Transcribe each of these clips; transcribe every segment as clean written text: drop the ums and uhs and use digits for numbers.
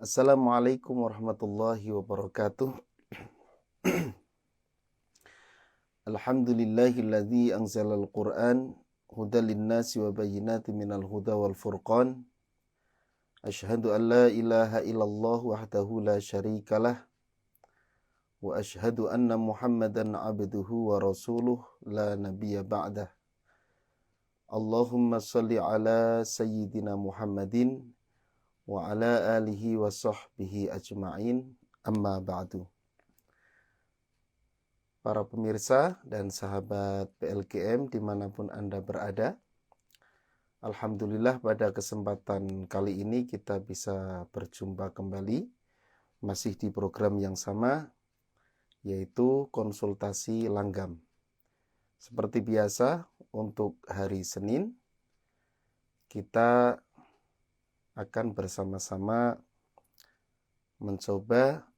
Assalamualaikum warahmatullahi wabarakatuh. Alhamdulillahilladzi anzalal Qur'an hudal linnasi wa bayyinatin minal huda wal furqan. Asyhadu an la ilaha illallah wahdahu la syarikalah wa asyhadu anna Muhammadan abduhu wa rasuluh la nabiyya ba'dah. Allahumma shalli ala sayyidina Muhammadin wa ala alihi wa sahbihi ajma'in, amma ba'du. Para pemirsa dan sahabat PLGM dimanapun Anda berada, alhamdulillah pada kesempatan kali ini kita bisa berjumpa kembali, masih di program yang sama, yaitu konsultasi langgam. Seperti biasa, untuk hari Senin, kita akan bersama-sama mencoba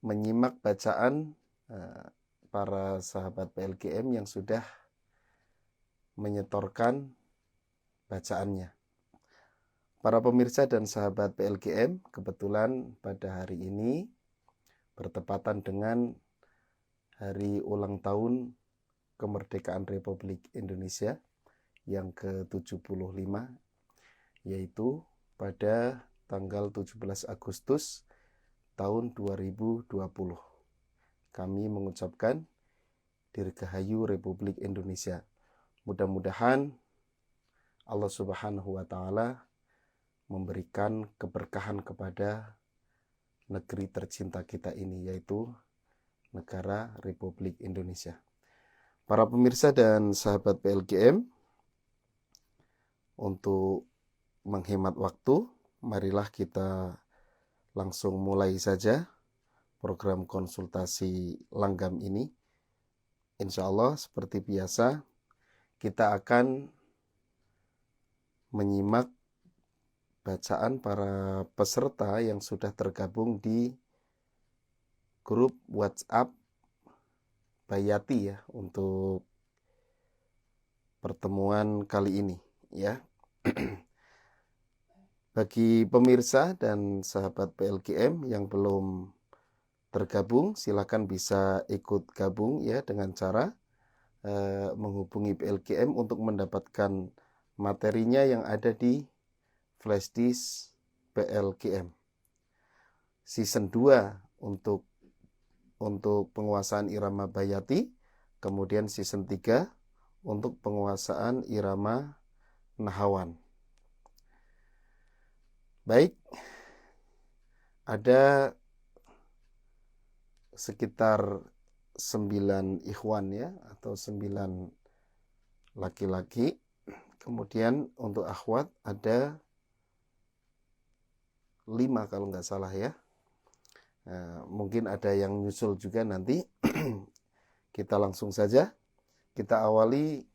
menyimak bacaan para sahabat PLGM yang sudah menyetorkan bacaannya. Para pemirsa dan sahabat PLGM, kebetulan pada hari ini bertepatan dengan hari ulang tahun kemerdekaan Republik Indonesia yang ke-75, yaitu pada tanggal 17 Agustus tahun 2020. Kami mengucapkan Dirgahayu Republik Indonesia. Mudah-mudahan Allah Subhanahu wa taala memberikan keberkahan kepada negeri tercinta kita ini, yaitu negara Republik Indonesia. Para pemirsa dan sahabat PLGM, untuk menghemat waktu, marilah kita langsung mulai saja program konsultasi langgam ini. Insya Allah seperti biasa kita akan menyimak bacaan para peserta yang sudah tergabung di grup WhatsApp Bayati ya untuk pertemuan kali ini ya. Bagi pemirsa dan sahabat PLGM yang belum tergabung, silakan bisa ikut gabung ya dengan cara menghubungi PLGM untuk mendapatkan materinya yang ada di flashdisk PLGM. Season 2 untuk penguasaan irama Bayati, kemudian season 3 untuk penguasaan irama Nahawan. Baik, ada sekitar 9 ikhwan ya, atau 9 laki-laki. Kemudian untuk akhwat ada 5 kalau nggak salah ya. Nah, mungkin ada yang nyusul juga nanti. Kita langsung saja, kita awali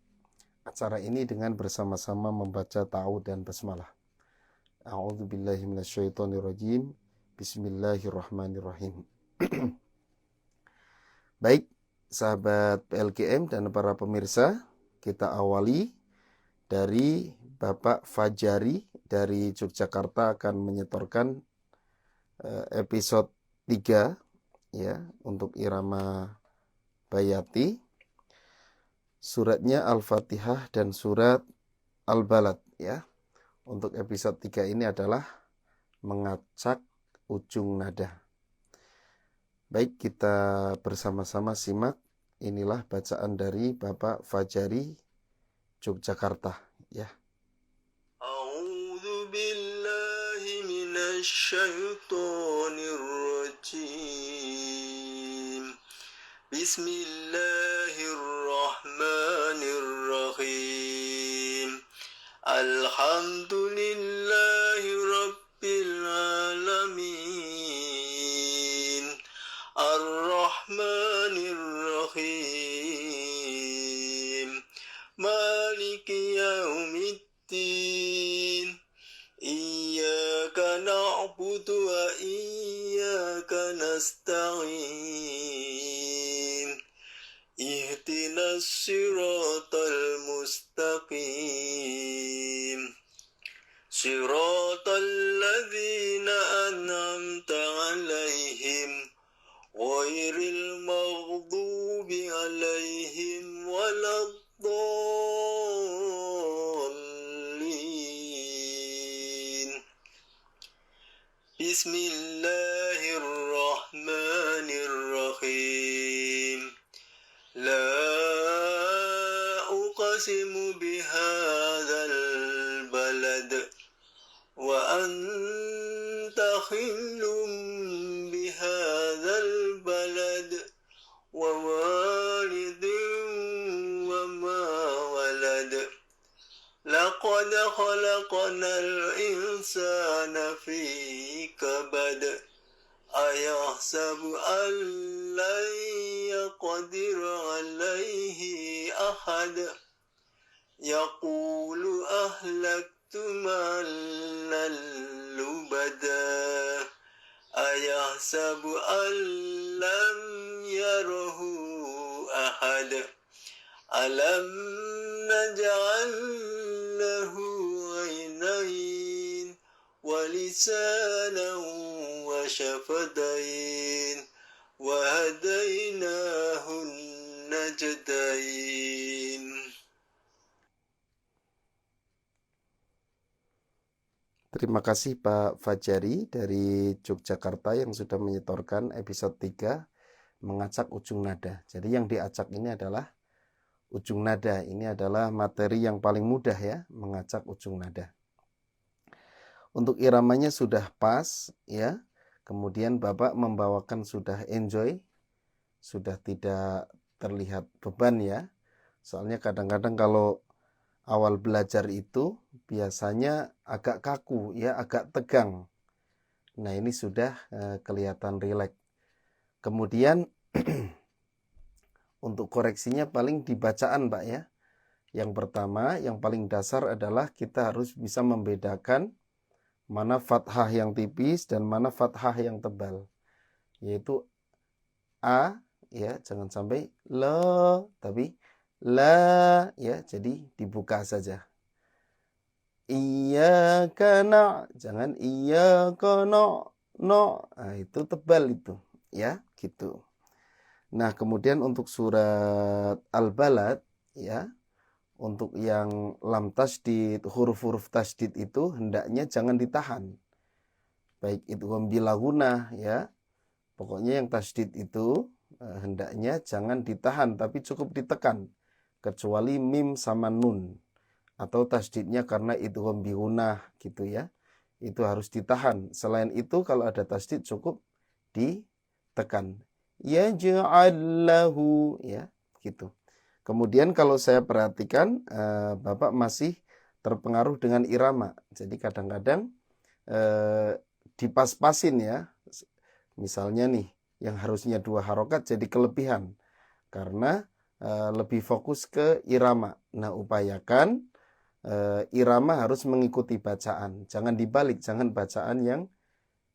acara ini dengan bersama-sama membaca ta'awudz dan basmalah. A'udzubillahi minasyaitonirrajim. Bismillahirrahmanirrahim. Baik, sahabat PLGM dan para pemirsa, kita awali dari Bapak Fajari dari Yogyakarta akan menyetorkan episode 3 ya untuk irama Bayati. Suratnya Al-Fatihah dan surat Al-Balad ya. Untuk episode 3 ini adalah mengacak ujung nada. Baik, kita bersama-sama simak. Inilah bacaan dari Bapak Fajari Yogyakarta ya. A'udzu billahi minasy syaithanir rajim. Bismillahirrahmanirrahim. Alhamdulillahi rabbil alamin. Ar-Rahmanir Rahim. Maliki yaumiddin. Iyyaka na'budu wa iyyaka nasta'in. Ihdinas siratal mustaqim. صراط الذين أنعمت عليهم غير المغضوب عليهم ولا الضالين. بسم الله الرحمن الرحيم. لا أقسم بهذا البلد وأنت حل بهذا البلد ووالد وما ولد لقد خلقنا الإنسان في كبد أيحسب أن لن يقدر عليه أحد يقول أهلكت مالا لبدا أيحسب أن لم يره أحد ألم نجعل له عينين ولسانا وشفتين وهديناه النجدين. Terima kasih Pak Fajari dari Yogyakarta yang sudah menyetorkan episode 3 mengacak ujung nada. Jadi yang diacak ini adalah ujung nada. Ini adalah materi yang paling mudah ya, mengacak ujung nada. Untuk iramanya sudah pas ya. Kemudian Bapak membawakan sudah enjoy, sudah tidak terlihat beban ya. Soalnya kadang-kadang kalau awal belajar itu biasanya agak kaku ya, agak tegang. Nah, ini sudah kelihatan rileks. Kemudian untuk koreksinya paling di bacaan, Pak ya. Yang pertama, yang paling dasar adalah kita harus bisa membedakan mana fathah yang tipis dan mana fathah yang tebal. Yaitu A ya, jangan sampai lo, tapi la ya, jadi dibuka saja. Iyyaka na, jangan iyyaka no. Nah, itu tebal itu ya, gitu. Nah, kemudian untuk surat Al-Balad ya, untuk yang lam tasdid, huruf-huruf tasdid itu hendaknya jangan ditahan. Baik itu bila gunah ya. Pokoknya yang tasdid itu hendaknya jangan ditahan tapi cukup ditekan. Kecuali mim sama nun. Atau tasdidnya karena itu bihunah gitu ya. Itu harus ditahan. Selain itu kalau ada tasdid cukup ditekan. Yaj'allahu ya gitu. Kemudian kalau saya perhatikan Bapak masih terpengaruh dengan irama. Jadi kadang-kadang dipas-pasin ya. Misalnya nih yang harusnya 2 harokat jadi kelebihan. Karena lebih fokus ke irama. Nah, upayakan irama harus mengikuti bacaan. Jangan dibalik, jangan bacaan yang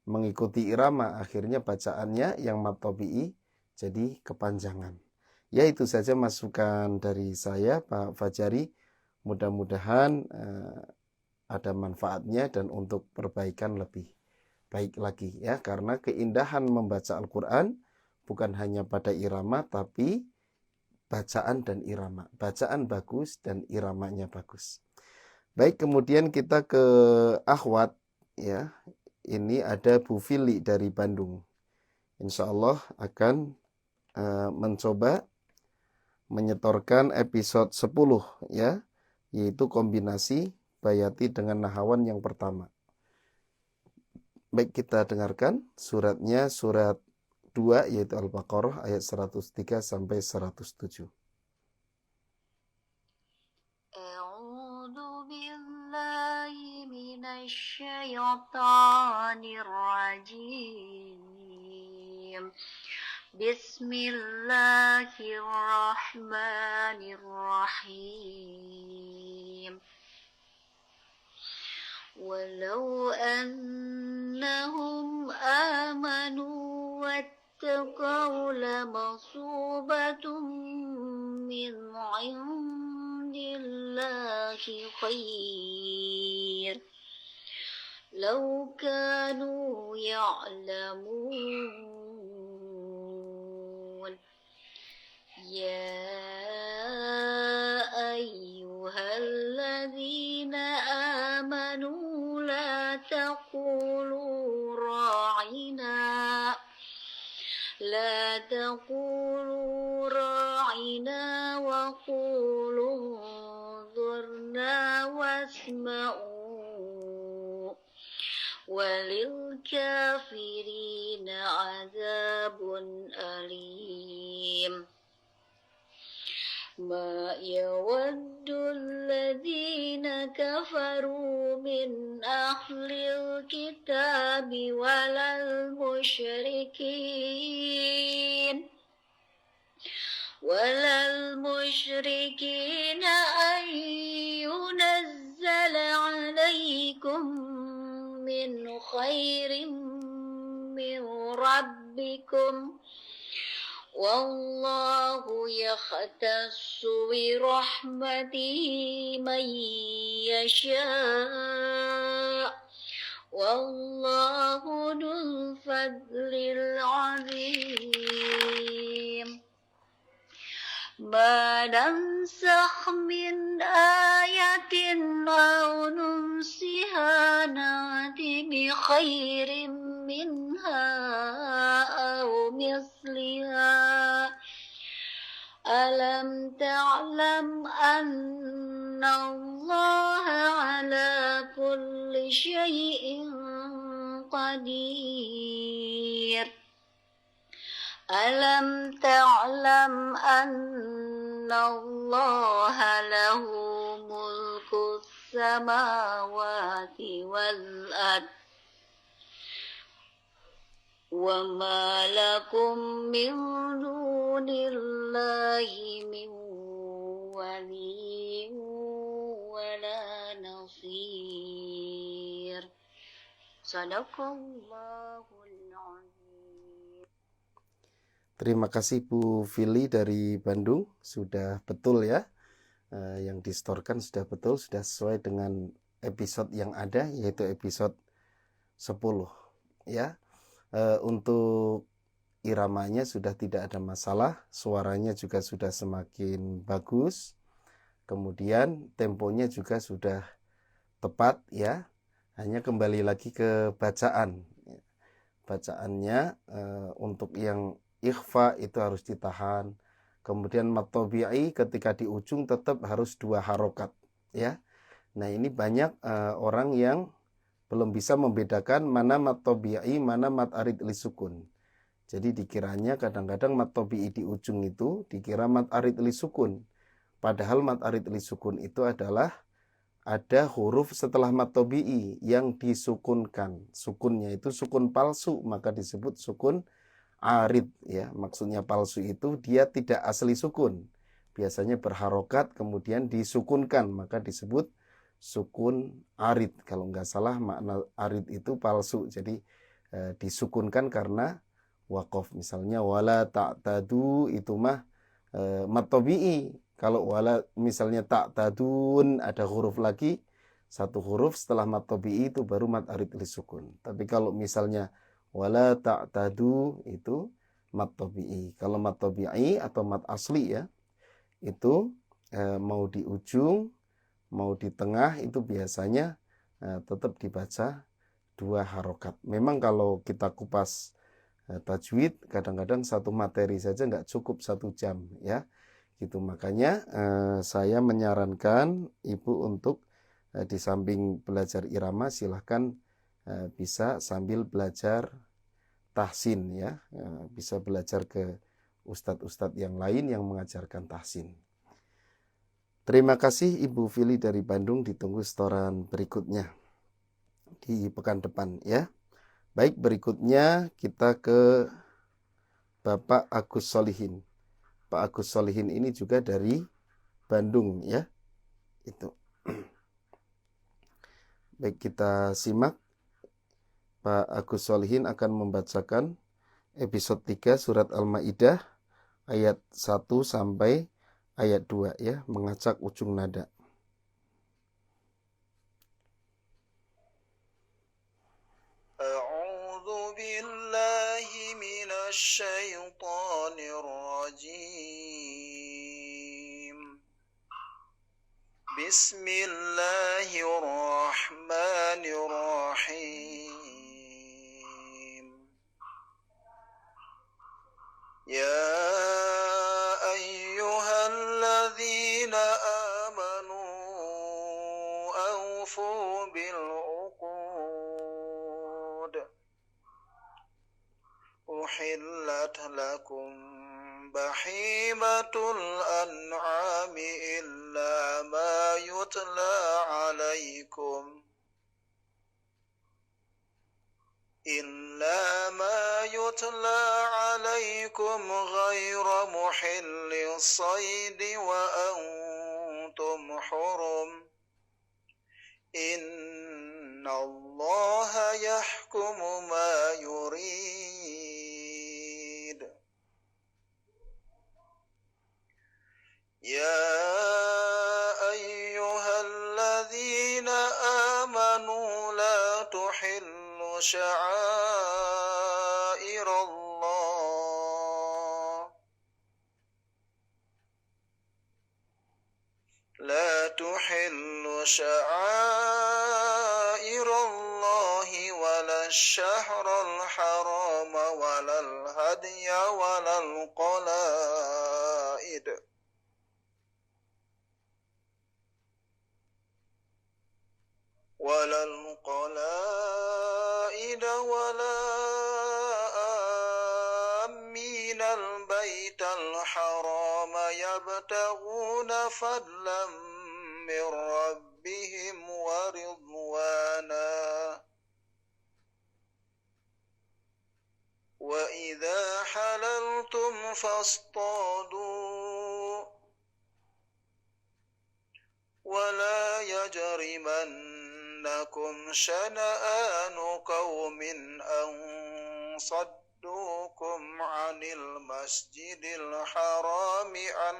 mengikuti irama. Akhirnya bacaannya yang mad tabi'i jadi kepanjangan. Ya, itu saja masukan dari saya Pak Fajari. Mudah-mudahan ada manfaatnya dan untuk perbaikan lebih baik lagi ya. Karena keindahan membaca Al-Quran bukan hanya pada irama tapi bacaan dan irama. Bacaan bagus dan iramanya bagus. Baik, kemudian kita ke akhwat ya. Ini ada Bu Fili dari Bandung. Insya Allah akan mencoba menyetorkan episode 10 ya. Yaitu kombinasi bayati dengan nahawan yang pertama. Baik, kita dengarkan suratnya surat 2 yaitu Al-Baqarah ayat 103 sampai 107. A'udzu billahi minasy syaithanir rajim. Bismillahirrahmanirrahim. Walau annahum amanu wattaqaw lamasubatun min 'indillahi khair لو كانوا يعلمون يا أيها الذين آمنوا لا تقولوا راعنا وقولوا انظرنا واسمعوا وللكافرين عذاب أليم ما يود الذين كفروا من أهل الكتاب ولا المشركين أن ينزل عليكم من خير من ربكم والله يختص برحمته من يشاء والله ذو الفضل العظيم ما ننسخ من آية أو ننسها نأت بخير منها أو مثلها ألم تعلم أن الله على كل شيء قدير ألم تعلم أن الله له ملك السماوات والأرض وما لكم من دون الله من ولي ولا نصير صدق الله العظيم. Terima kasih Bu Fili dari Bandung, sudah betul ya, yang distorkan sudah betul, sudah sesuai dengan episode yang ada, yaitu episode 10 ya. Untuk iramanya sudah tidak ada masalah, suaranya juga sudah semakin bagus, kemudian temponya juga sudah tepat ya. Hanya kembali lagi ke bacaan. Bacaannya untuk yang ikhfa itu harus ditahan. Kemudian mad tabi'i ketika di ujung tetap harus 2 harokat ya. Nah, ini banyak orang yang belum bisa membedakan mana mad tabi'i, mana mad arid li sukun. Jadi dikiranya kadang-kadang mad tabi'i di ujung itu dikira mad arid li sukun. Padahal mad arid li sukun itu adalah ada huruf setelah mad tabi'i yang disukunkan. Sukunnya itu sukun palsu, maka disebut sukun arid ya. Maksudnya palsu itu dia tidak asli sukun. Biasanya berharokat kemudian disukunkan, maka disebut sukun arid. Kalau nggak salah makna arid itu palsu, jadi disukunkan karena waqaf. Misalnya wala ta'tadu itu mah mad tabi'i. Kalau wala misalnya ta'tadun ada huruf lagi, 1 huruf setelah mad tabi'i itu baru mad arid li sukun. Tapi kalau misalnya wala ta'tadu itu mad tabi'i. Kalau mad tabi'i atau mad asli ya, itu mau di ujung mau di tengah itu biasanya tetap dibaca 2 harokat. Memang kalau kita kupas tajwid kadang-kadang 1 materi saja nggak cukup 1 jam ya. Gitu, makanya saya menyarankan Ibu untuk di samping belajar irama silahkan bisa sambil belajar tahsin ya. Bisa belajar ke ustadz-ustadz yang lain yang mengajarkan tahsin. Terima kasih Ibu Fili dari Bandung, ditunggu setoran berikutnya di pekan depan ya. Baik, berikutnya kita ke Bapak Agus Solihin. Pak Agus Solihin ini juga dari Bandung ya. Itu. Baik, kita simak. Pak Agus Solihin akan membacakan episode 3 surat Al-Maidah ayat 1 sampai ayat 2 ya, mengacak ujung nada. بسم الله الرحمن الرحيم يا أيها الذين آمنوا أوفوا بالعقود أحلت لكم بهيمة الأنعام إلا ما يتلى عليكم غير محل الصيد وأنتم حرم إن الله يحكم ما يريد يا أيها الذين آمنوا لا تحلوا شعائر الله ولا الشهر الحرام ولا الهدي ولا القلائد ولا آمين البيت الحرام يبتغون فضلا من ربهم ورضوانا وإذا حللتم فاصطادوا ولا يجرمنكم شنآن قوم أن صدوكم عن المسجد الحرام أن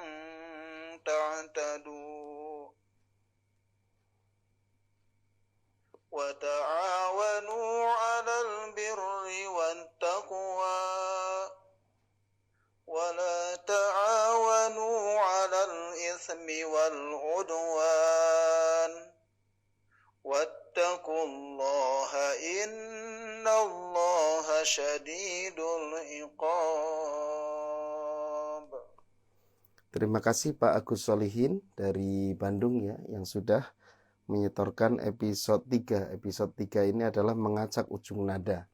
تعتدوا وتعاونوا على البر والتقوى ولا تعاونوا على الإثم والعدوان واتقوا الله إن الله شديد العقاب. Terima kasih Pak Agus Solihin dari Bandung ya, yang sudah menyetorkan episode 3. Episode 3 ini adalah mengacak ujung nada.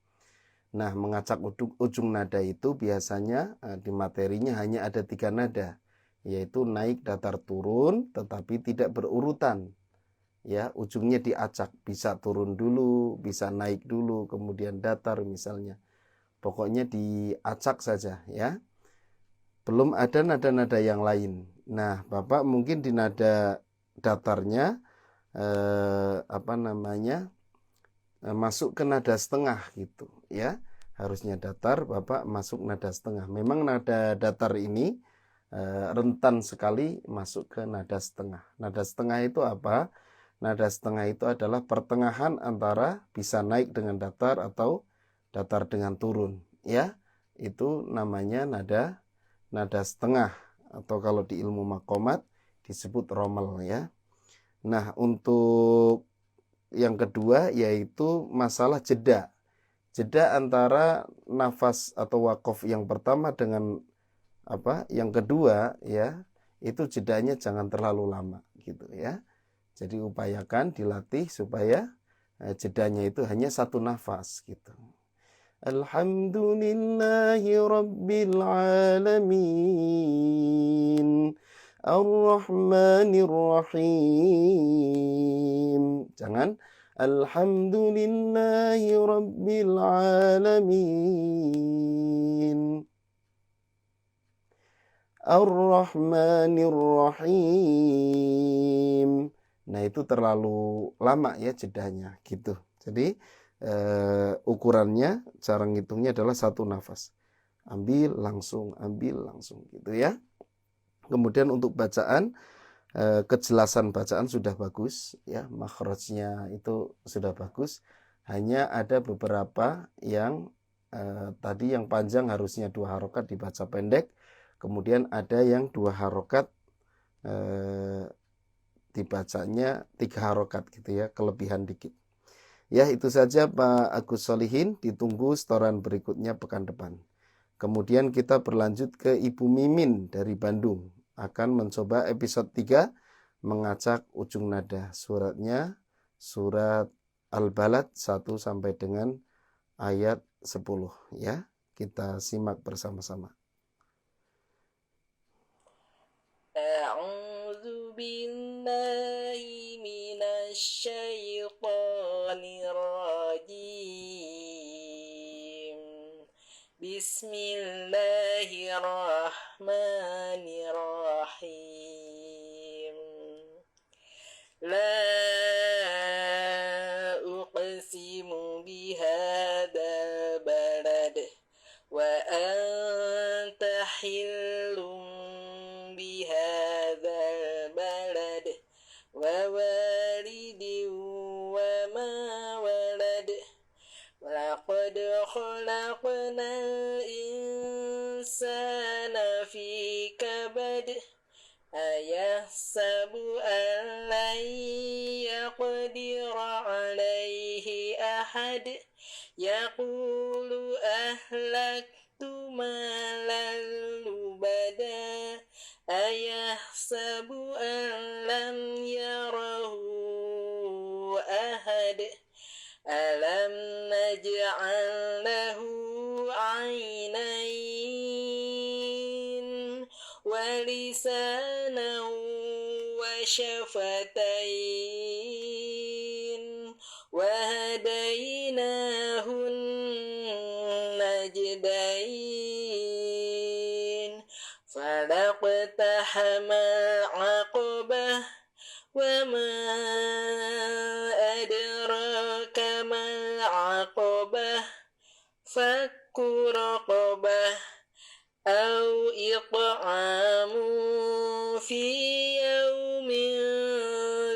Nah, mengacak ujung nada itu biasanya di materinya hanya ada 3 nada, yaitu naik, datar, turun, tetapi tidak berurutan. Ya, ujungnya diacak, bisa turun dulu, bisa naik dulu, kemudian datar misalnya. Pokoknya diacak saja ya. Belum ada nada-nada yang lain. Nah, Bapak mungkin di nada datarnya masuk ke nada setengah gitu ya. Harusnya datar, Bapak masuk nada setengah. Memang nada datar ini rentan sekali masuk ke nada setengah. Nada setengah itu apa? Nada setengah itu adalah pertengahan antara bisa naik dengan datar atau datar dengan turun ya. Itu namanya nada setengah, atau kalau di ilmu maqamat disebut romel ya. Nah, untuk yang kedua yaitu masalah jeda. Jeda antara nafas atau waqaf yang pertama dengan yang kedua ya, itu jedanya jangan terlalu lama gitu ya. Jadi upayakan dilatih supaya jedanya itu hanya 1 nafas gitu. Alhamdulillahi Rabbil Alamin Ar-Rahmanir Rahim. Jangan Alhamdulillahi Rabbil Alamin Ar-Rahmanir Rahim. Nah, itu terlalu lama ya jedanya gitu. Jadi ukurannya, cara ngitungnya adalah 1 nafas. Ambil langsung gitu ya. Kemudian untuk bacaan, kejelasan bacaan sudah bagus ya, makhrajnya itu sudah bagus. Hanya ada beberapa yang tadi yang panjang harusnya 2 harokat dibaca pendek. Kemudian ada yang 2 harokat dibacanya 3 harokat gitu ya, kelebihan dikit. Ya, itu saja Pak Agus Solihin, ditunggu setoran berikutnya pekan depan. Kemudian kita berlanjut ke Ibu Mimin dari Bandung, akan mencoba episode 3 mengacak ujung nada. Suratnya surat Al-Balad 1 sampai dengan ayat 10 ya. Kita simak bersama-sama. A'udzu billahi minasy syaithanir rajim. Bismillahirrahmanirrahim. La uqsimu bihadzal balad wa anta hillum bihadzal balad wa walidin wa ma walad laqad khalaqnal insana fi kabad ayahsabu an lan yaqdira alaihi ahad yaqulu ahlaktu malan lubada ayahsabu an lam yarahu ahad alam naj'al lahu aynain wa lisanan wa syafatain wa hadainahu najdain falaqtahamal aqabah wa ma adraka mal aqabah fakku raqabah au it'amu fi yaumin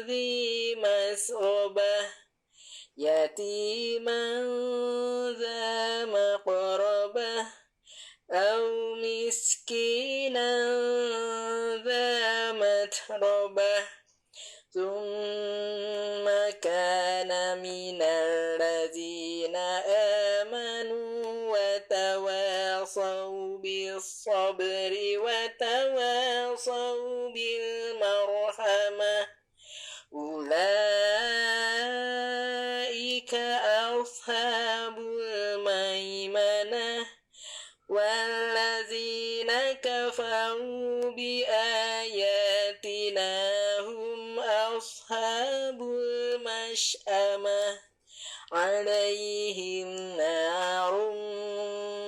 dhi masrabah yatiman dha maqrabah au miskinan dha matrabah thumma kana minal ladzina amanu wa tawasaw bis sabri wa tawasaw bil marhamah ulaika ashabul maimanah walladzina kafaru bi ayatina hum ashabul mash'amah alaihim narum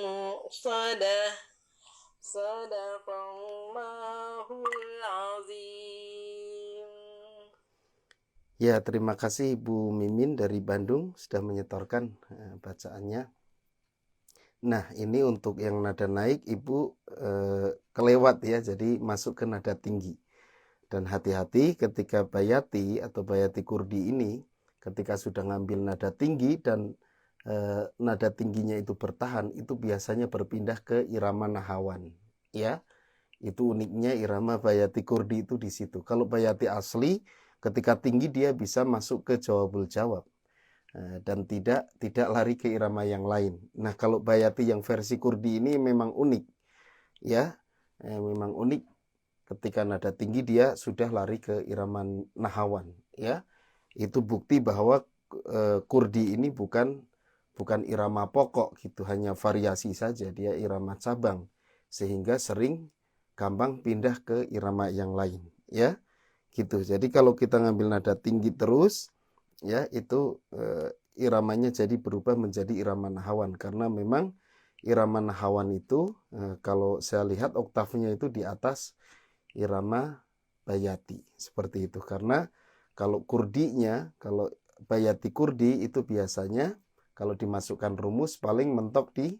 muqsadah sadaqallahul azim. Ya, terima kasih Ibu Mimin dari Bandung sudah menyetorkan bacaannya. Nah, ini untuk yang nada naik Ibu kelewat ya, jadi masuk ke nada tinggi. Dan hati-hati ketika bayati atau bayati kurdi ini, ketika sudah ngambil nada tinggi dan nada tingginya itu bertahan, itu biasanya berpindah ke irama nahawan. Ya, itu uniknya irama bayati kurdi itu di situ. Kalau bayati asli, ketika tinggi dia bisa masuk ke jawabul jawab. Dan tidak lari ke irama yang lain. Nah, kalau bayati yang versi kurdi ini memang unik ya, memang unik. Ketika nada tinggi dia sudah lari ke irama nahawan ya. Itu bukti bahwa kurdi ini bukan irama pokok gitu, hanya variasi saja, dia irama cabang sehingga sering gampang pindah ke irama yang lain ya. Gitu. Jadi kalau kita ngambil nada tinggi terus ya, itu iramanya jadi berubah menjadi irama nahawan, karena memang irama nahawan itu kalau saya lihat oktavnya itu di atas irama bayati seperti itu. Karena kalau kurdinya, kalau bayati kurdi itu biasanya kalau dimasukkan rumus paling mentok di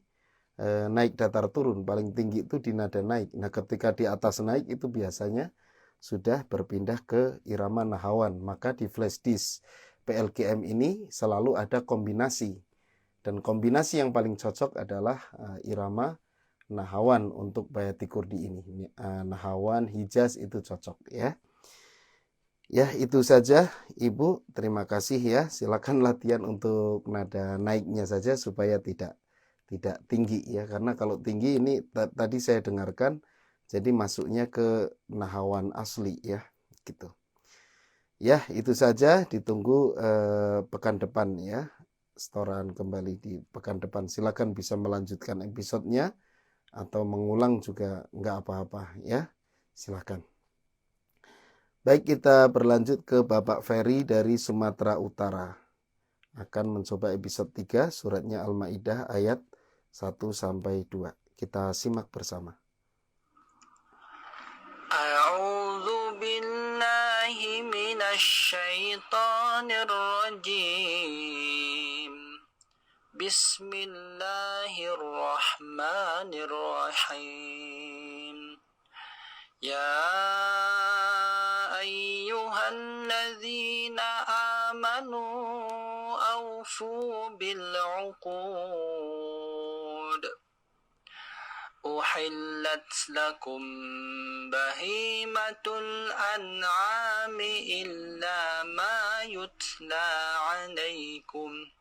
naik datar turun, paling tinggi itu di nada naik. Nah, ketika di atas naik itu biasanya sudah berpindah ke irama nahawan. Maka di flash disk PLGM ini selalu ada kombinasi, dan kombinasi yang paling cocok adalah irama nahawan untuk bayati kurdi ini. Nahawan, hijaz itu cocok ya. Ya, itu saja Ibu. Terima kasih ya. Silakan latihan untuk nada naiknya saja supaya tidak tinggi ya. Karena kalau tinggi ini tadi saya dengarkan jadi masuknya ke nahawan asli ya, gitu. Ya, itu saja. Ditunggu pekan depan ya. Setoran kembali di pekan depan. Silakan bisa melanjutkan episodenya atau mengulang juga nggak apa-apa ya. Silakan. Baik, kita berlanjut ke Bapak Ferry dari Sumatera Utara. Akan mencoba episode 3, suratnya Al-Maidah ayat 1-2. Kita simak bersama. A'udzu billahi minasy syaithanir rajim. Bismillahirrahmanirrahim. Ya ayyuhalladzina amanu awfu bil uqud. Uhillat lakum bahimatul an'ami illa ma yutla alaikum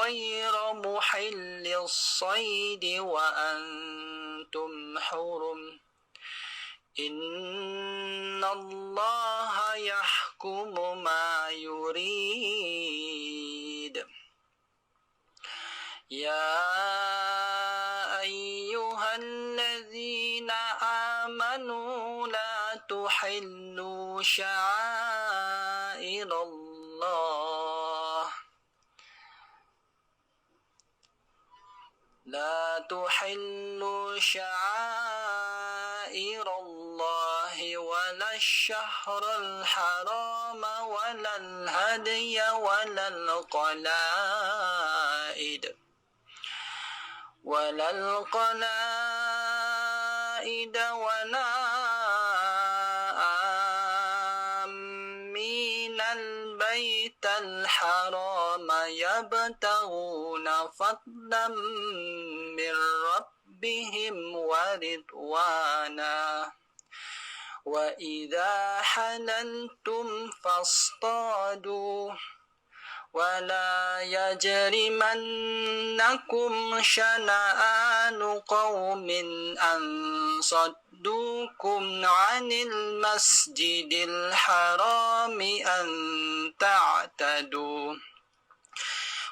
غير محل الصيد وأنتم حرم إن الله يحكم ما يريد يا أيها الذين آمنوا لا تحلوا شعائر الله ولا الشهر الحرام ولا الهدي ولا القلائد ولا آمين البيت الحرام يبتغون فضلا من ربهم ورضوانا وإذا حللتم فاصطادوا ولا يجرمنكم شنآن قوم أن صدوكم عن المسجد الحرام أن تعتدوا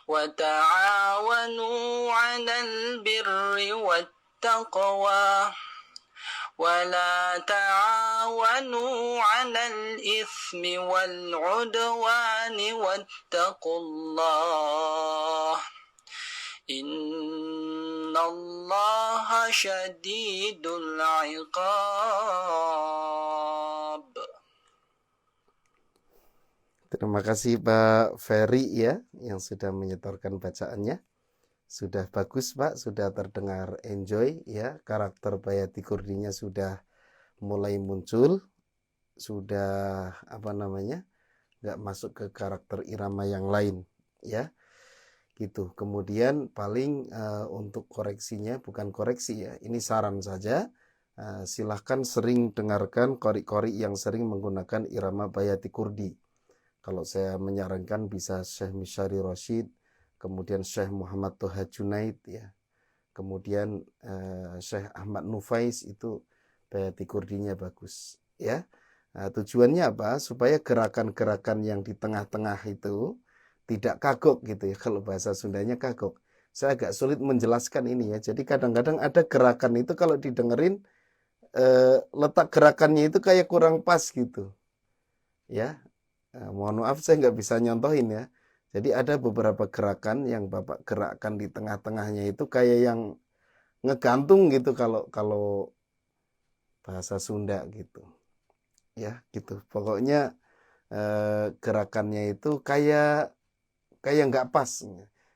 وتعاونوا على البر والتقوى ولا تعاونوا على الإثم والعدوان واتقوا الله إن الله شديد العقاب. Terima kasih Pak Ferry ya yang sudah menyetorkan bacaannya. Sudah bagus Pak, sudah terdengar enjoy ya. Karakter Bayati Kurdinya sudah mulai muncul. Sudah nggak masuk ke karakter irama yang lain ya. Gitu. Kemudian paling untuk koreksinya, bukan koreksi ya, ini saran saja. Silahkan sering dengarkan qori-qori yang sering menggunakan irama Bayati Kurdi. Kalau saya menyarankan bisa Syekh Misyari Rashid, kemudian Syekh Muhammad Toha Junaid ya, kemudian Syekh Ahmad Nufais, itu Bayati Kurdinya bagus ya. Tujuannya apa? Supaya gerakan-gerakan yang di tengah-tengah itu tidak kagok gitu ya. Kalau bahasa Sundanya kagok. Saya agak sulit menjelaskan ini ya. Jadi kadang-kadang ada gerakan itu kalau didengerin letak gerakannya itu kayak kurang pas gitu ya. Mohon maaf saya nggak bisa nyontohin ya. Jadi ada beberapa gerakan yang Bapak gerakkan di tengah-tengahnya itu kayak yang ngegantung gitu kalau bahasa Sunda gitu. Ya, gitu. Pokoknya gerakannya itu kayak nggak pas.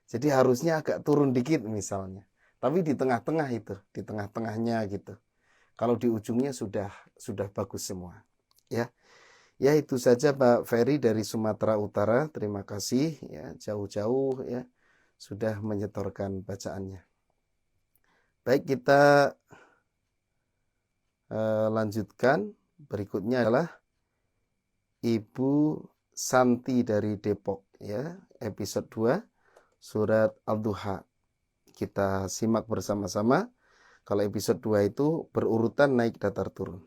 Jadi harusnya agak turun dikit misalnya. Tapi di tengah-tengah itu, di tengah-tengahnya gitu. Kalau di ujungnya sudah bagus semua. Ya. Ya, itu saja Pak Ferry dari Sumatera Utara. Terima kasih ya, jauh-jauh ya sudah menyetorkan bacaannya. Baik, kita lanjutkan. Berikutnya adalah Ibu Santi dari Depok, ya, episode 2 surat Al-Duha. Kita simak bersama-sama. Kalau episode 2 itu berurutan naik datar turun.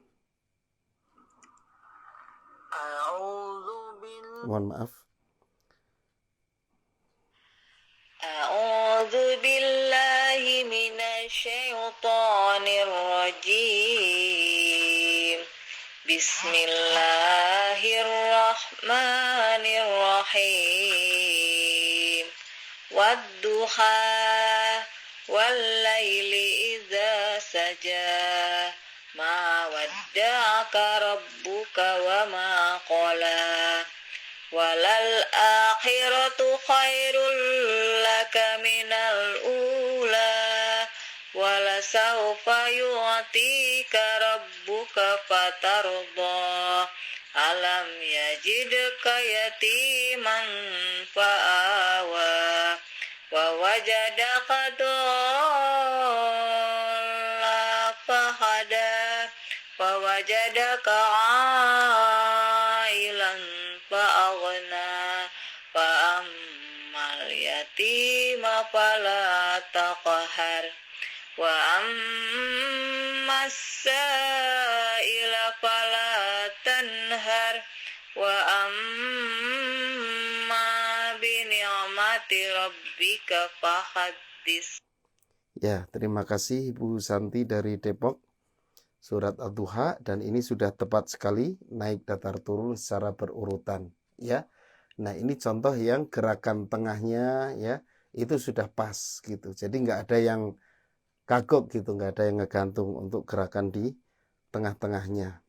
Mohon maaf. A'udzu billahi minasyaitonir rajim. Bismillahirrahmanirrahim. Wadduha wallaili idza saja. Ma wadda'aka rabbuka wa ma qala. Walal akhiratu khairul laka minal ula. Walasawfa yu'tika rabbuka fatarda. Alam yajidka yatiman fa'awa. Wa wajadaka dhalla fahada. Wa wajadaka ailan fa'aghna. Fa'ammal yatima fala taqhar. Wa ammas sa'ila fala tanhar. Wa amma bi ni'mati rabbika fahaddits. Ya, terima kasih Ibu Santi dari Depok. Surat Ad-Duha, dan ini sudah tepat sekali naik datar turun secara berurutan, ya. Nah, ini contoh yang gerakan tengahnya, ya, itu sudah pas gitu. Jadi nggak ada yang kagok gitu, nggak ada yang ngegantung untuk gerakan di tengah-tengahnya.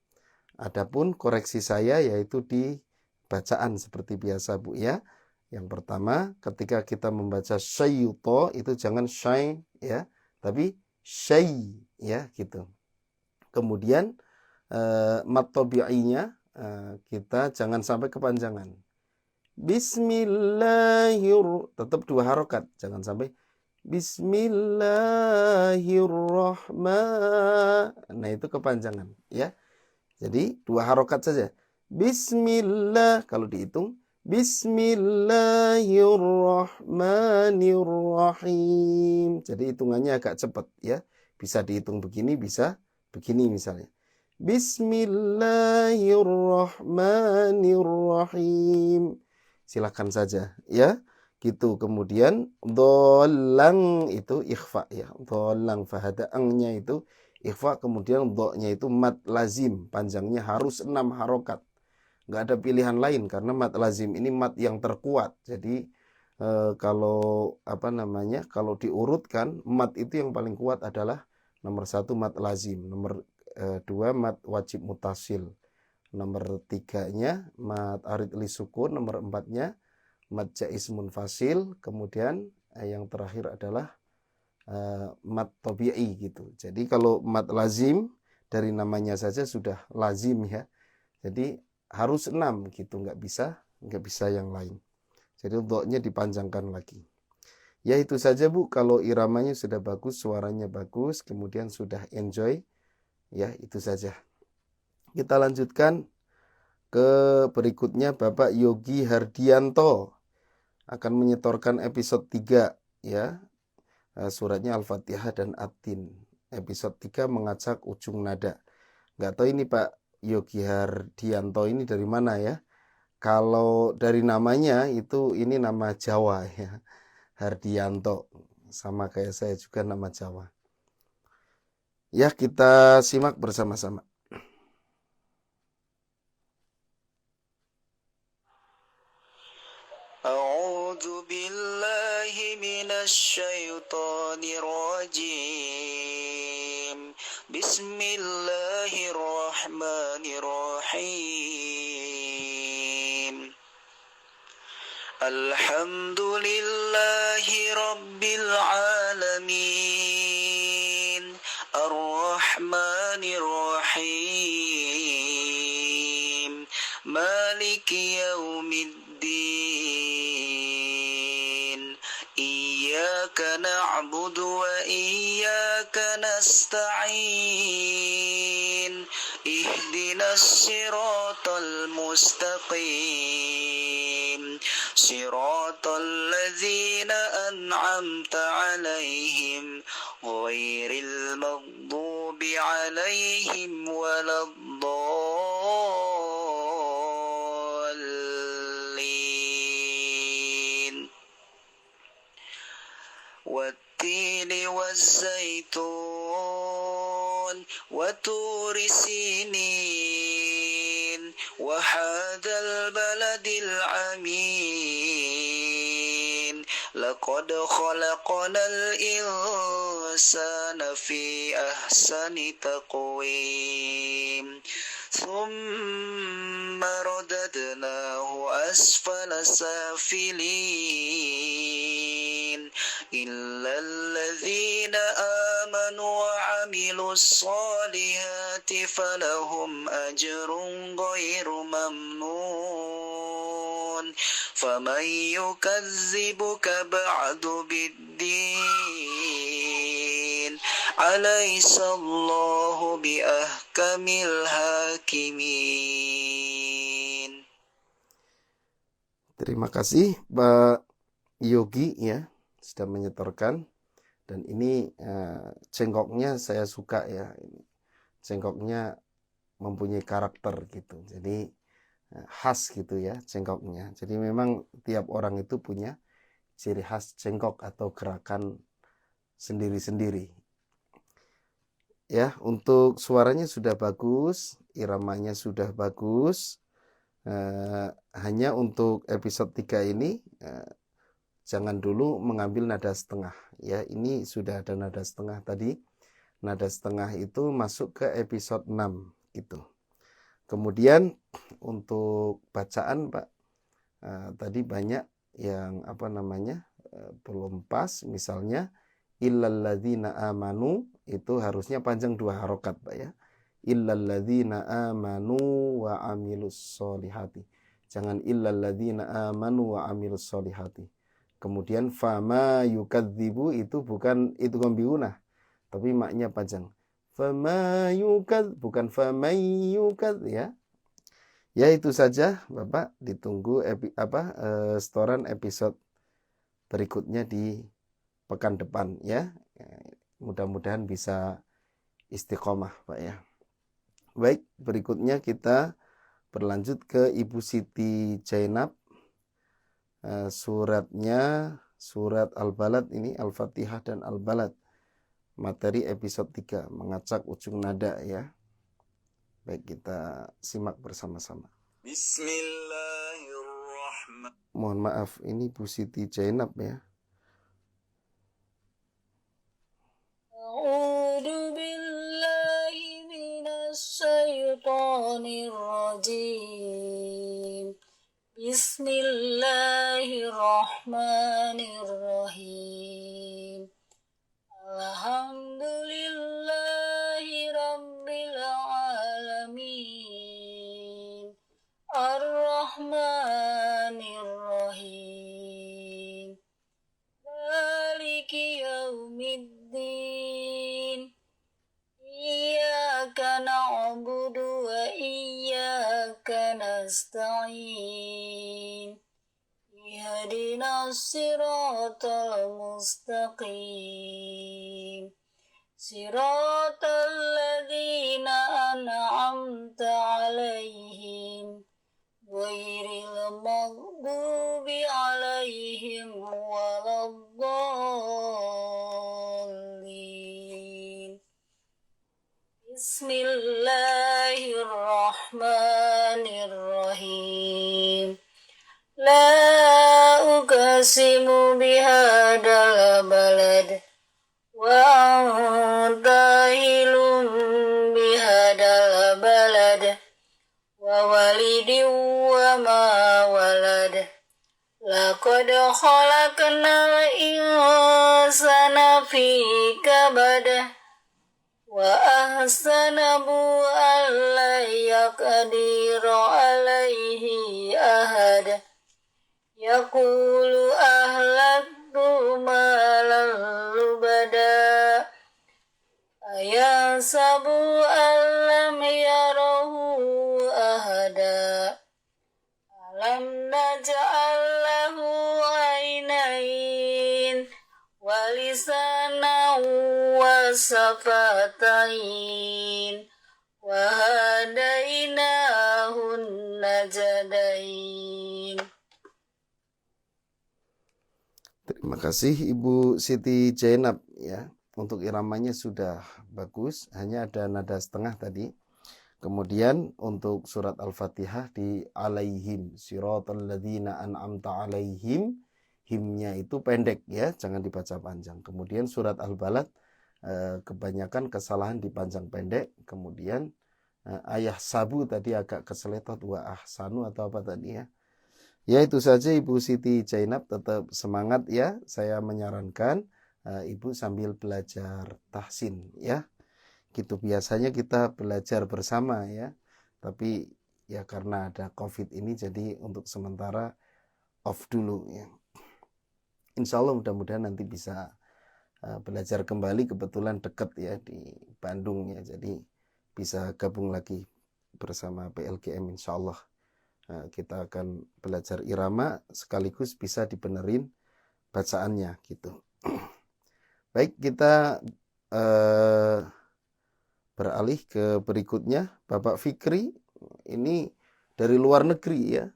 Adapun koreksi saya yaitu di bacaan seperti biasa, Bu, ya. Yang pertama, ketika kita membaca syaito itu jangan syai, ya, tapi syai, ya, gitu. Kemudian mat tabi'inya kita jangan sampai kepanjangan. Tetap 2 harokat, jangan sampai Bismillahirrahman. Nah, itu kepanjangan, ya. Jadi 2 harokat saja. Bismillah, kalau dihitung Bismillahirrahmanirrahim. Jadi hitungannya agak cepat, ya. Bisa dihitung begini, bisa begini misalnya. Bismillahirrahmanirrahim. Silakan saja, ya. Gitu. Kemudian dolang itu ikhfa, ya. Dolang fahada angnya itu ikhfa, kemudian do-nya itu mat lazim, panjangnya harus 6 harokat. Nggak ada pilihan lain karena mat lazim ini mat yang terkuat. Jadi kalau kalau diurutkan, mat itu yang paling kuat adalah nomor 1 mat lazim, nomor 2 mat wajib mutasil, nomor 3-nya mat arid li sukun, nomor 4-nya mat jaiz munfasil, kemudian yang terakhir adalah mat tabi'i gitu. Jadi kalau mat lazim dari namanya saja sudah lazim, ya. Jadi harus 6 gitu, nggak bisa yang lain. Jadi do-nya dipanjangkan lagi. Ya, itu saja, Bu. Kalau iramanya sudah bagus, suaranya bagus, kemudian sudah enjoy, ya, itu saja. Kita lanjutkan ke berikutnya. Bapak Yogi Hardianto akan menyetorkan episode 3, ya. Suratnya Al-Fatihah dan At-Tin. Episode 3 mengacak ujung nada. Nggak tahu ini Pak Yogi Hardianto ini dari mana, ya. Kalau dari namanya itu ini nama Jawa, ya. Hardianto, sama kayak saya juga nama Jawa. Ya, kita simak bersama-sama. A'udzu billahi minasy syaithanir rajim. Bismillahirrahmanirrahim. Alhamdulillahi rabbil alamin. Ar-Rahmanir Rahim. Maliki yaumiddin. Iyyaka na'budu wa iyyaka وإياك نستعين اهدنا الصراط المستقيم صراط الذين أنعمت عليهم غير المغضوب عليهم ولا الضالين والتين والزيتون وطور سينين وهذا البلد الأمين لقد خلقنا الإنسان في أحسن تقويم ثم رددناه أسفل سافلين إلا الذين آمنوا وعملوا الصالحات فلهم أجر غير ممنون فمن يكذبك بعد بالدين أليس الله بأحكم الحاكمين. Terima kasih Pak Yogi ya sudah menyetorkan, dan ini cengkoknya saya suka ya, cengkoknya mempunyai karakter gitu, jadi khas gitu ya cengkoknya. Jadi memang tiap orang itu punya ciri khas cengkok atau gerakan sendiri-sendiri ya. Untuk suaranya sudah bagus, iramanya sudah bagus. Hanya untuk episode 3 ini jangan dulu mengambil nada setengah ya. Ini sudah ada nada setengah tadi. Nada setengah itu masuk ke episode 6 gitu. Kemudian untuk bacaan Pak, tadi banyak yang belum pas. Misalnya illalladzina amanu itu harusnya panjang 2 harokat Pak ya. Illalladzina amanu wa amilus solihati. Jangan illalladzina amanu wa amilus solihati. Kemudian fama yukadzibu itu bukan itu kombiunah, tapi maknya panjang. Fama yukad bukan famay yukad ya. Ya itu saja Bapak, ditunggu setoran episode berikutnya di pekan depan ya. Mudah-mudahan bisa istiqomah Pak ya. Baik, berikutnya kita berlanjut ke Ibu Siti Jainab. Suratnya surat Al-Balad ini, Al-Fatihah dan Al-Balad. Materi episode 3, mengacak ujung nada ya. Baik, kita simak bersama-sama. Bismillahirrahmanirrahim. Mohon maaf, ini Bu Siti Jainab ya. A'udzu billahi minasy syaithanir rajim. Bismillahirrahmanirrahim. Alhamdulillahi rabbil alamin. Ar-Rahmanir Rahim. Maliki yaumiddin. Iyyaka na'budu wa iyyaka nasta'in. Ihdinas siratal mustaqim. Siratal ladzina an'amta 'alaihim ghairil maghdubi 'alaihim waladdallin. Bismillahirrahmanirrahim. La uqsimu bihadzal balad wa anta hilum bihadzal balad wa walidin wa ma walad. Laqad khalaqnal insana fi kabad wa ahsanabu alla yaqdiru alaihi ahad. Yaqulu ahlaktu malan lubada Ayasabu alam yarahu ahada. Alam naj'al lahu ainain walisanan wasafatain wahadainahun najdain. Terima kasih Ibu Siti Jainab ya. Untuk iramanya sudah bagus, hanya ada nada setengah tadi. Kemudian untuk surat Al-Fatihah di alaihim siratal ladzina an'amta alaihim, himnya itu pendek ya, jangan dibaca panjang. Kemudian surat Al-Balad kebanyakan kesalahan dipanjang pendek. Kemudian ayah sabu tadi agak keseletot, wa ahsanu atau apa tadi ya. Ya itu saja Ibu Siti Jainab, tetap semangat ya. Saya menyarankan Ibu sambil belajar tahsin ya. Gitu biasanya kita belajar bersama ya. Tapi ya karena ada COVID ini jadi untuk sementara off dulu ya. Insya Allah mudah-mudahan nanti bisa belajar kembali, kebetulan dekat ya di Bandung ya. Jadi bisa gabung lagi bersama PLGM insya Allah. Kita akan belajar irama sekaligus bisa dibenerin bacaannya gitu. Baik, kita beralih ke berikutnya. Bapak Fikri ini dari luar negeri ya.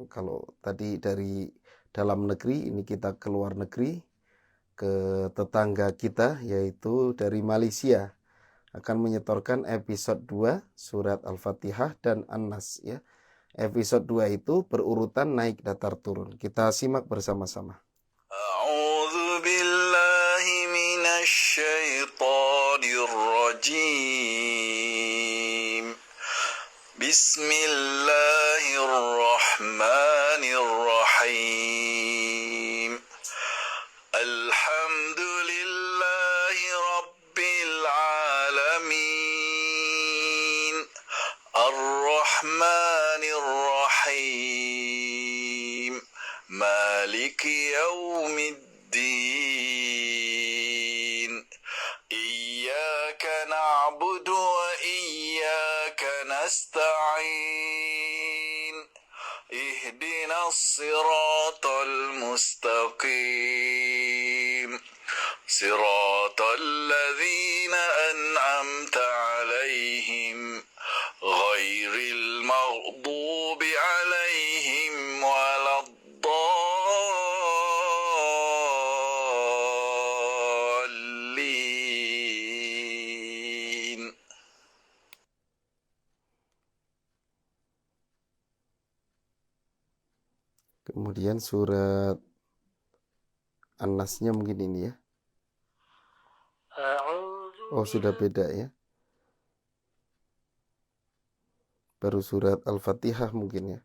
Kalau tadi dari dalam negeri, ini kita ke luar negeri, ke tetangga kita yaitu dari Malaysia. Akan menyetorkan episode 2 surat Al-Fatihah dan An-Nas ya. Episode 2 itu berurutan naik datar turun. Kita simak bersama-sama. A'udzu billahi minasy syaithanir rajim. Bismillahirrahmanirrahim. Alhamdulillahi rabbil alamin. Ar-Rahmanir Rahim. Maliki yaumiddin. Iyyaka na'budu wa iyyaka nasta'in. Ihdinas siratal mustaqim. Siratal ladzina an'amta 'alaihim ghairil maghdubi 'alaihim waladdallin. Kemudian surat An-Nasnya mungkin ini ya. Oh sudah beda ya. Baru surat Al-Fatihah mungkin ya.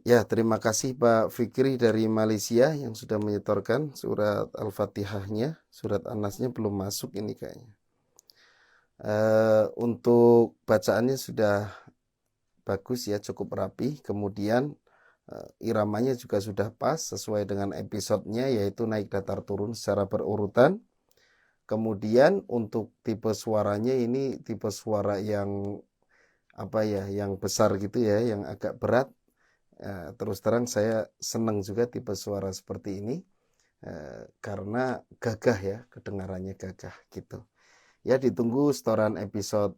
Ya, terima kasih Pak Fikri dari Malaysia yang sudah menyetorkan surat Al-Fatihahnya. Surat An-Nasnya belum masuk ini kayaknya. Untuk bacaannya sudah bagus ya, cukup rapi. Kemudian iramanya juga sudah pas sesuai dengan episodenya, yaitu naik datar turun secara berurutan. Kemudian untuk tipe suaranya ini tipe suara yang apa ya, yang besar gitu ya, yang agak berat. Terus terang saya senang juga tipe suara seperti ini karena gagah ya, kedengarannya gagah gitu. Ya ditunggu setoran episode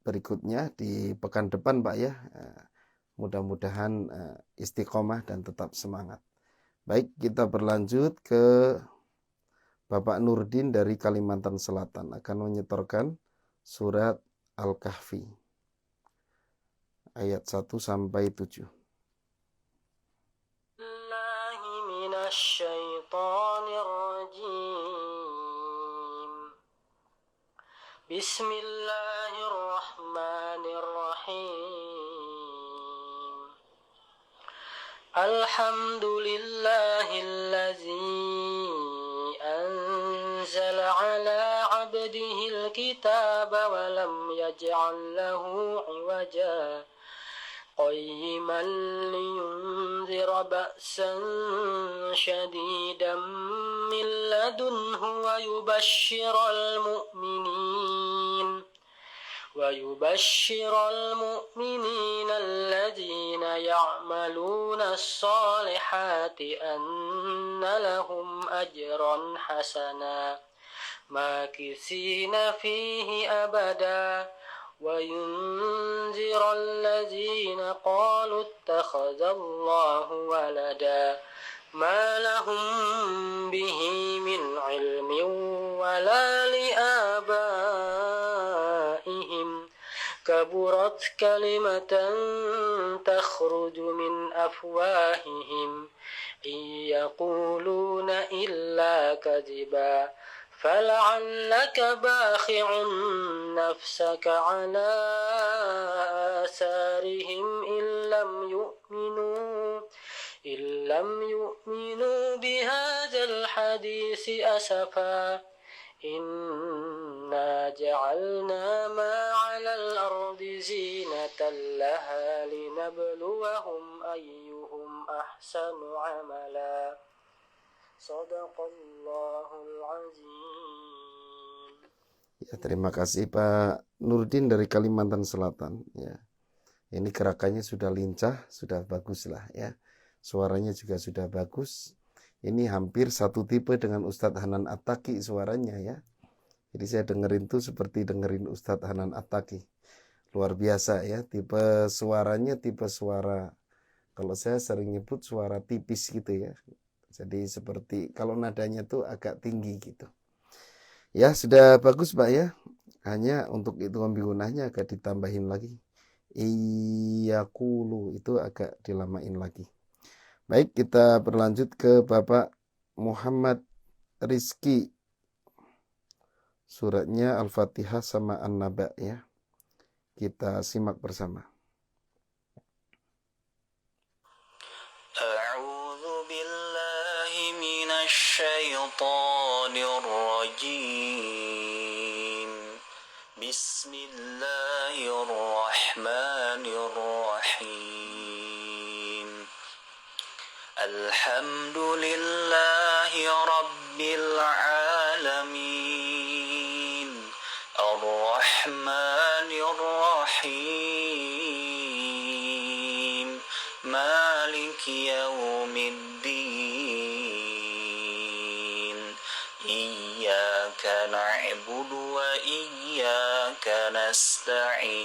berikutnya di pekan depan Pak ya. Mudah-mudahan istiqomah dan tetap semangat. Baik, kita berlanjut ke Bapak Nurdin dari Kalimantan Selatan akan menyetorkan surat Al-Kahfi ayat 1 sampai 7. Bismillahirrahmanirrahim. Alhamdulillahillazi anzala ala abdihil kitaba wa lam yaj'al lahu iwaja قيما لينذر بأسا شديدا من لدنه ويبشر المؤمنين الذين يعملون الصالحات أن لهم أجرا حسنا ماكثين فيه أبدا وينذر الذين قالوا اتخذ الله ولدا ما لهم به من علم ولا لآبائهم كبرت كلمة تخرج من أفواههم إن يقولون إلا كذبا فلعلك باخع نفسك على آثارهم إن لم يؤمنوا بهذا الحديث أسفا إنا جعلنا ما على الأرض زينة لها لنبلوهم أيهم أحسن عملا Sadaqallahul azim. Ya, terima kasih Pak Nurdin dari Kalimantan Selatan. Ya, ini gerakannya sudah lincah, sudah bagus lah ya. Suaranya juga sudah bagus. Ini hampir satu tipe dengan Ustadz Hanan Attaqi suaranya ya. Jadi saya dengerin tuh seperti dengerin Ustadz Hanan Attaqi. Luar biasa ya, tipe suaranya tipe suara, kalau saya sering nyebut suara tipis gitu ya. Jadi seperti kalau nadanya tuh agak tinggi gitu. Ya sudah bagus Pak ya. Hanya untuk hitungan bigunahnya agak ditambahin lagi. Iyaqulu itu agak dilamain lagi. Baik, kita berlanjut ke Bapak Muhammad Rizki. Suratnya Al-Fatihah sama An-Naba ya. Kita simak bersama. الشيطان الرجيم بسم الله الرحمن الرحيم الحمد لله رب العالمين الرحمن الرحيم مالك يوم إياك نعبد وإياك نستعين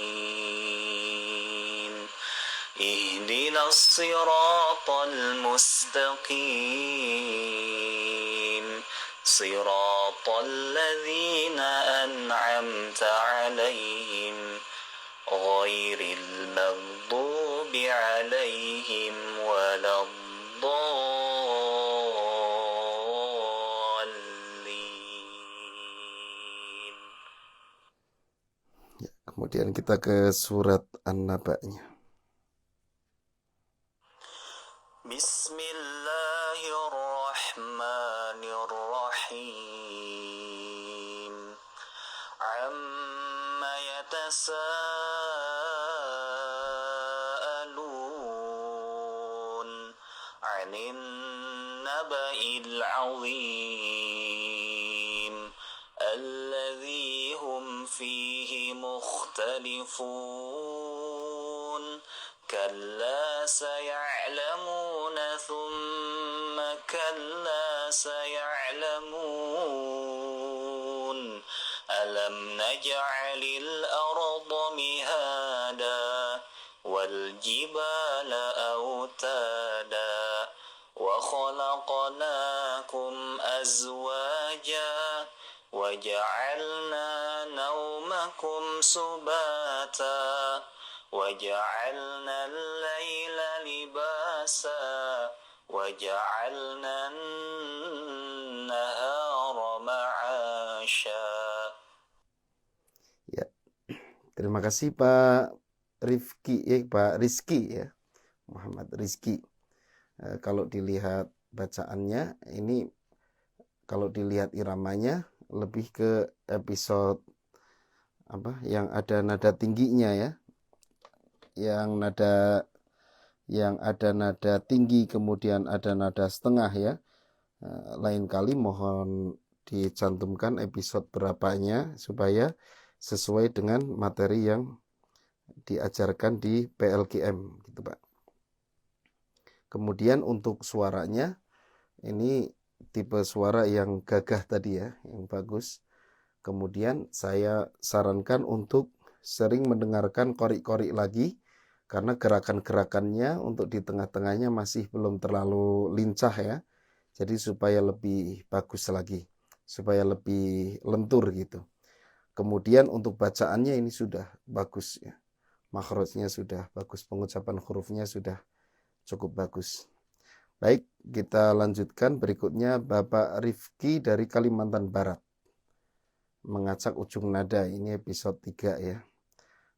اهدنا الصراط المستقيم صراط الذين أنعمت عليهم غير المغضوب عليهم ولا Kemudian kita ke surat An-Naba-nya. Bismillahirrahmanirrahim. Amma yatasaalun 'anil naba'il 'azim alladzi hum fihi مختلفون كلا سيعلمون ثم كلا سيعلمون ألم نجعل الأرض مهادا والجبال أوتادا وخلقناكم أزواجا وجعلنا نومكم سباتا وجعلنا الليل لباسا وجعلنا النهار معاشا. Ya, terima kasih Pak Pak Rizki ya, Muhammad Rizki. Kalau dilihat bacaannya ini, kalau dilihat iramanya lebih ke episode yang ada nada tingginya ya. yang ada nada tinggi kemudian ada nada setengah ya. Lain kali mohon dicantumkan episode berapanya supaya sesuai dengan materi yang diajarkan di PLKM gitu Pak. Kemudian untuk suaranya ini tipe suara yang gagah tadi ya, yang bagus. Kemudian saya sarankan untuk sering mendengarkan qori-qori lagi karena gerakan-gerakannya untuk di tengah-tengahnya masih belum terlalu lincah ya. Jadi supaya lebih bagus lagi, supaya lebih lentur gitu. Kemudian untuk bacaannya ini sudah bagus ya. Makhrajnya sudah bagus, pengucapan hurufnya sudah cukup bagus. Baik, kita lanjutkan berikutnya Bapak Rifki dari Kalimantan Barat. Mengacak ujung nada, ini episode 3 ya.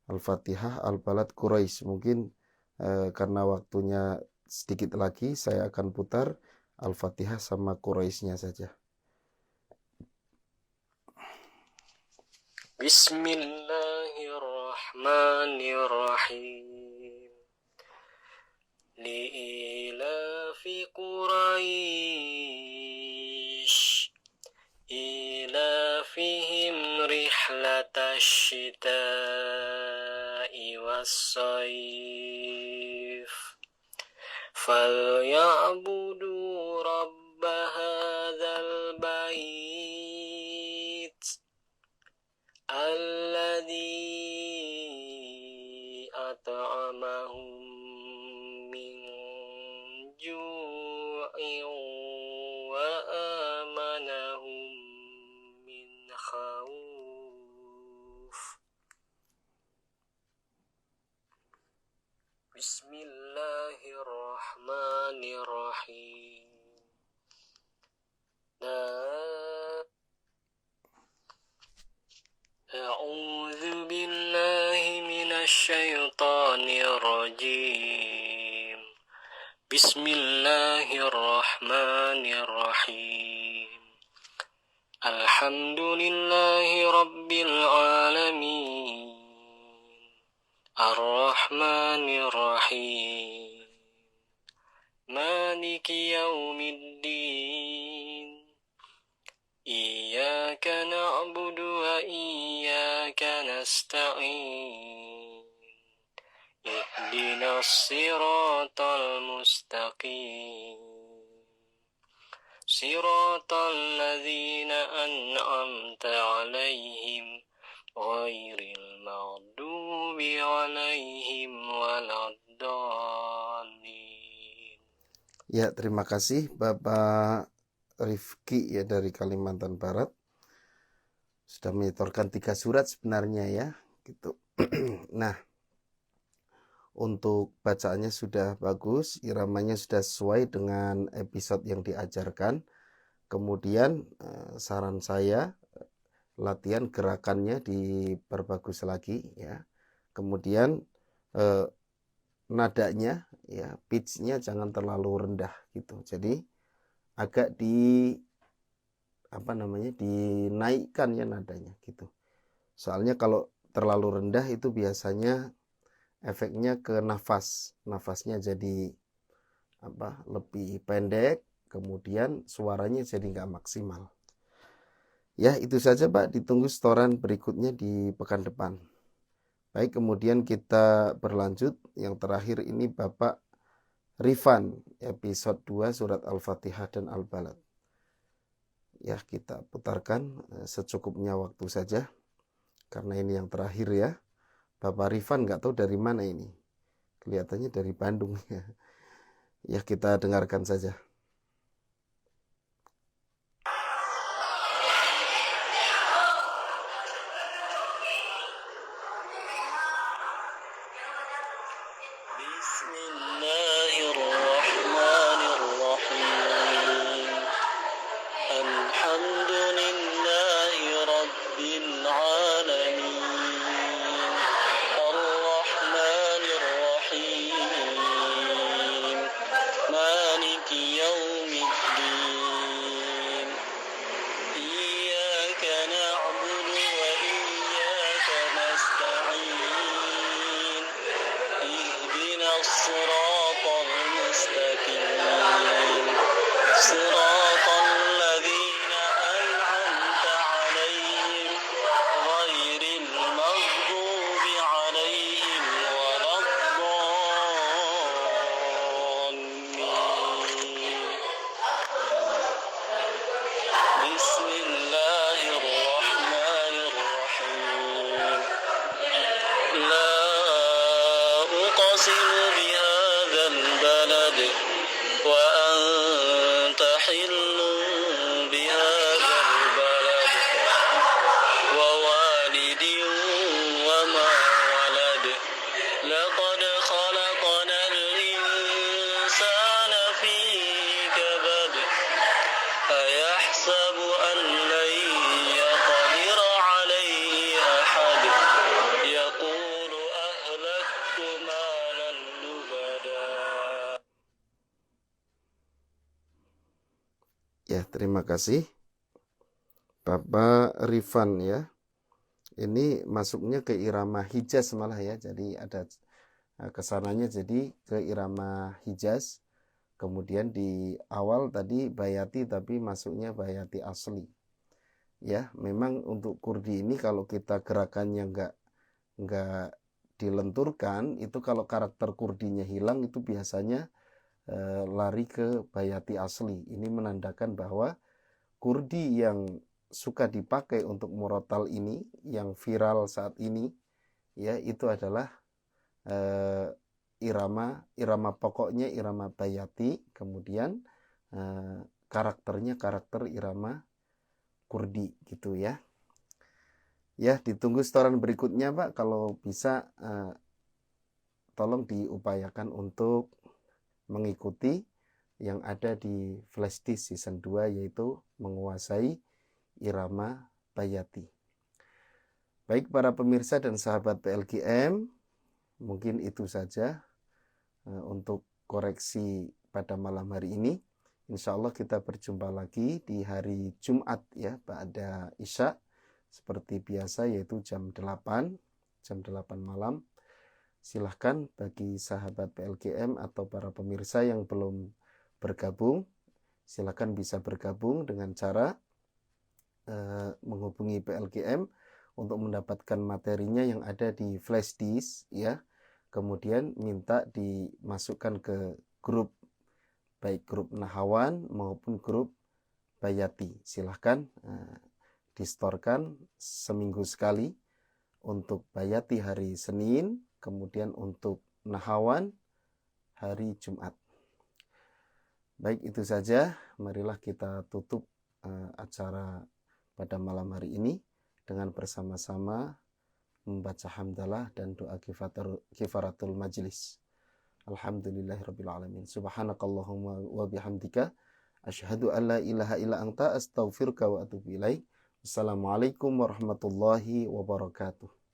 Al-Fatihah, Al-Balad, Quraisy. Mungkin karena waktunya sedikit lagi saya akan putar Al-Fatihah sama Quraisynya saja. Bismillahirrahmanirrahim. Li'ilafi Quraisy ilafihim rihlatash shita'i was-sayf فَلْيَعْبُدُوا رَبَّ هَذَا الْبَيْتِ الَّذِي أَطْعَمَهُم مِّن جُوعٍ وَآمَنَهُم مِّنْ خَوْفٍ. Bismillahirrahmanirrahim. A'udzu billahi minasy syaithanir rajim. Bismillahirrahmanirrahim. Alhamdulillahi rabbil alamin. Ar-Rahmanir-Rahim. Maliki yaumiddin. Iyyaka na'budu wa iyyaka nasta'in. Ihdinas siratal mustaqim. Siratal ladzina an'amta 'alaihim ghairil maghdubi 'alaihim waladdallin. Ya, terima kasih Bapak Rifki ya dari Kalimantan Barat. Sudah menyetorkan 3 surat sebenarnya ya, gitu. Nah, untuk bacaannya sudah bagus, iramanya sudah sesuai dengan episode yang diajarkan. Kemudian saran saya latihan gerakannya diperbagus lagi ya. Kemudian nadanya ya, pitch-nya jangan terlalu rendah gitu. Jadi agak dinaikkan ya nadanya gitu. Soalnya kalau terlalu rendah itu biasanya efeknya ke nafasnya jadi lebih pendek, kemudian suaranya jadi nggak maksimal. Ya, itu saja Pak, ditunggu setoran berikutnya di pekan depan. Baik, kemudian kita berlanjut. Yang terakhir ini Bapak Rifan, episode 2 surat Al-Fatihah dan Al-Balad. Ya, kita putarkan secukupnya waktu saja, karena ini yang terakhir ya. Bapak Rifan nggak tahu dari mana ini. Kelihatannya dari Bandung ya. Ya, kita dengarkan saja. Bismillahirrahmanirrahim. Maliki الصراط المستقيم صراط الذين أنعمت عليهم غير المغضوب عليهم ولا الضالين. بسم الله الرحمن الرحيم. لا أقسم بهذا البلد وأنت حل بهذا البلد ووالد وما ولد لقد خلقنا الإنسان في كبد أيحسب أن لن يقدر عليه أحد يقول أهلكت مالا لبدا. Ya, terima kasih Bapak Rifan ya. Ini masuknya ke irama Hijaz malah ya. Jadi ada kesananya jadi ke irama Hijaz. Kemudian di awal tadi bayati tapi masuknya bayati asli. Ya, memang untuk kurdi ini kalau kita gerakannya nggak dilenturkan, itu kalau karakter kurdinya hilang itu biasanya lari ke bayati asli. Ini menandakan bahwa kurdi yang suka dipakai untuk murotal ini, yang viral saat ini, ya itu adalah irama pokoknya irama bayati, kemudian karakternya karakter irama kurdi gitu ya. Ya, ditunggu setoran berikutnya Pak, kalau bisa tolong diupayakan untuk mengikuti yang ada di Flashdisk Season 2, yaitu menguasai irama bayati. Baik para pemirsa dan sahabat PLGM, mungkin itu saja untuk koreksi pada malam hari ini. Insya Allah kita berjumpa lagi di hari Jumat ya, pada Isya seperti biasa, yaitu jam 8 malam. Silahkan bagi sahabat PLGM atau para pemirsa yang belum bergabung, silahkan bisa bergabung dengan cara menghubungi PLGM untuk mendapatkan materinya yang ada di Flashdisk ya. Kemudian minta dimasukkan ke grup, baik grup Nahawan maupun grup Bayati. Silahkan distorkan seminggu sekali untuk Bayati hari Senin, kemudian untuk Nahawan hari Jumat. Baik, itu saja. Marilah kita tutup acara pada malam hari ini dengan bersama-sama membaca hamdalah dan doa kifaratul majlis. Alhamdulillahirabbil alamin. Subhanakallahumma wa bihamdika asyhadu an la ilaha illa anta astaghfiruka wa atubu ilaik. Assalamualaikum warahmatullahi wabarakatuh.